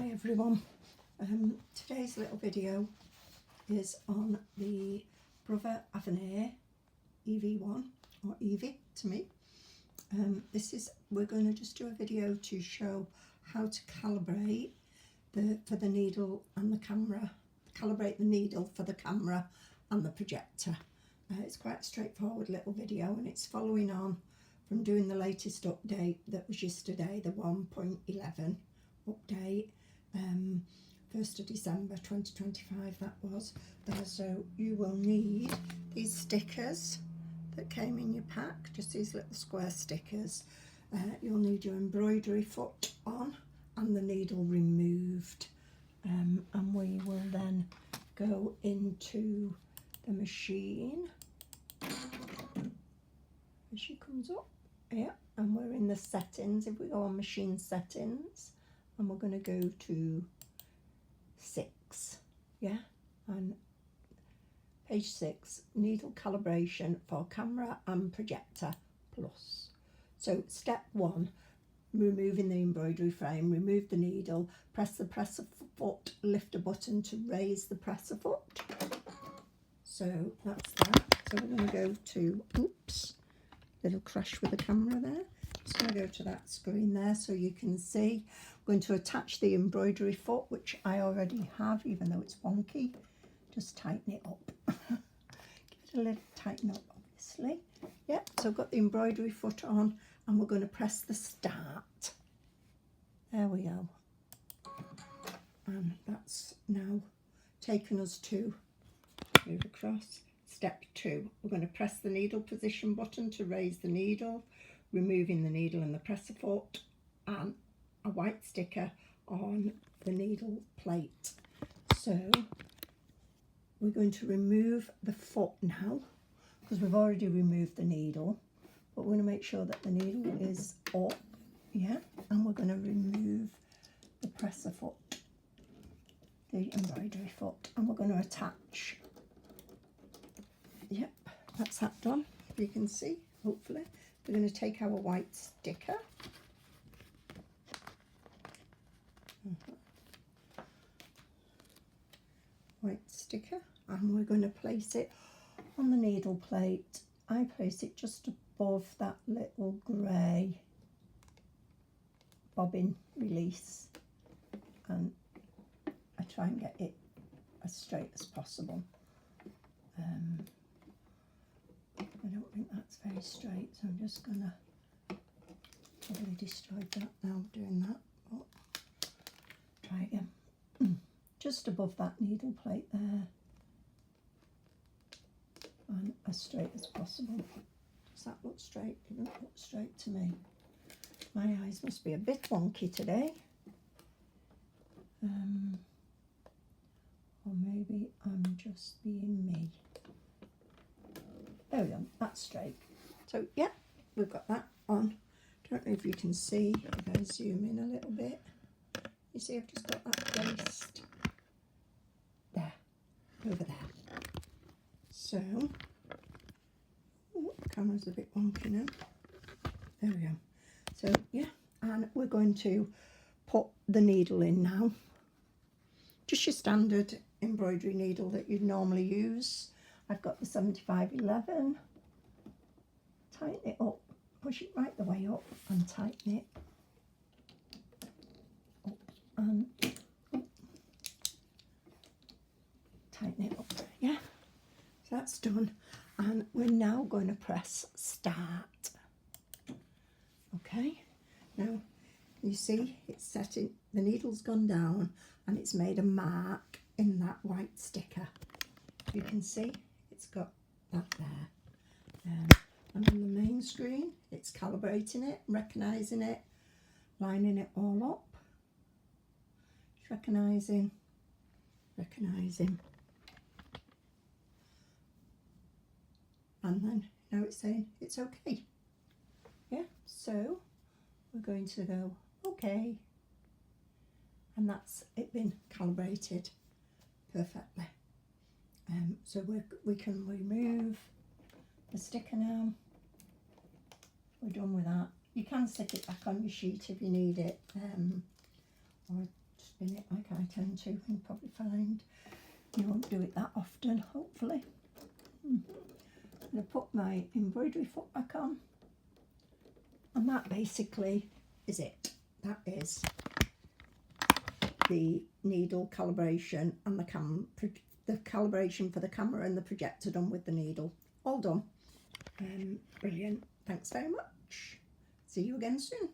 Hi everyone, today's little video is on the Brother Aveneer EV1 or EV to me. We're going to just do a video to show how to calibrate for the needle and the camera, calibrate the needle for the camera and the projector. It's quite a straightforward little video and it's following on from doing the latest update that was yesterday, the 1.11 update, 1st of December 2025 that was. So you will need these stickers that came in your pack, just these little square stickers. You'll need your embroidery foot on and the needle removed, and we will then go into the machine as she comes up. Yeah, and we're in the settings. If we go on machine settings, and we're going to go to 6, yeah, and page 6, needle calibration for camera and projector plus. So step 1, removing the embroidery frame, remove the needle, press the presser foot, lift a button to raise the presser foot. So that's that. So we're going to go to, oops, little crash with the camera there. Just going to go to that screen there so you can see. I'm going to attach the embroidery foot, which I already have, even though it's wonky. Just tighten it up. Give it a little tighten up, obviously. Yep, so I've got the embroidery foot on and we're going to press the start. There we go. And that's now taken us to, move across, step 2. We're going to press the needle position button to raise the needle, removing the needle and the presser foot, and a white sticker on the needle plate. So we're going to remove the foot now, because we've already removed the needle, but we're going to make sure that the needle is up, yeah, and we're going to remove the presser foot, the embroidery foot, and we're going to attach. Yep, that's that done, you can see, hopefully. We're going to take our white sticker. White sticker, and we're going to place it on the needle plate. I place it just above that little grey bobbin release, and I try and get it as straight as possible. I don't think that's very straight, so I'm just going to probably destroy that now doing that. But try again. Just above that needle plate there, and as straight as possible. Does that look straight? It doesn't look straight to me. My eyes must be a bit wonky today. Or maybe I'm just being me. There we go, that's straight. So yeah, we've got that on. Don't know if you can see, if I zoom in a little bit. You see I've just got that placed there, over there. So, ooh, the camera's a bit wonky now. There we go. So yeah, and we're going to put the needle in now. Just your standard embroidery needle that you'd normally use. I've got the 7511. Tighten it up, push it right the way up and tighten it up and up. Tighten it up, yeah. So that's done, and we're now going to press start. Okay, now you see it's setting, the needle's gone down and it's made a mark in that white sticker. You can see it's got that there, and on the main screen it's calibrating it, recognising it, lining it all up, recognising, and then now it's saying it's okay. Yeah, so we're going to go okay, and that's it been calibrated perfectly. So we can remove the sticker now. We're done with that. You can stick it back on your sheet if you need it, or spin it like I tend to. You'll probably find you won't do it that often, hopefully. I'm going to put my embroidery foot back on, and that basically is it. That is the needle calibration and the calibration for the camera and the projector done with the needle. All done. Brilliant. Thanks very much. See you again soon.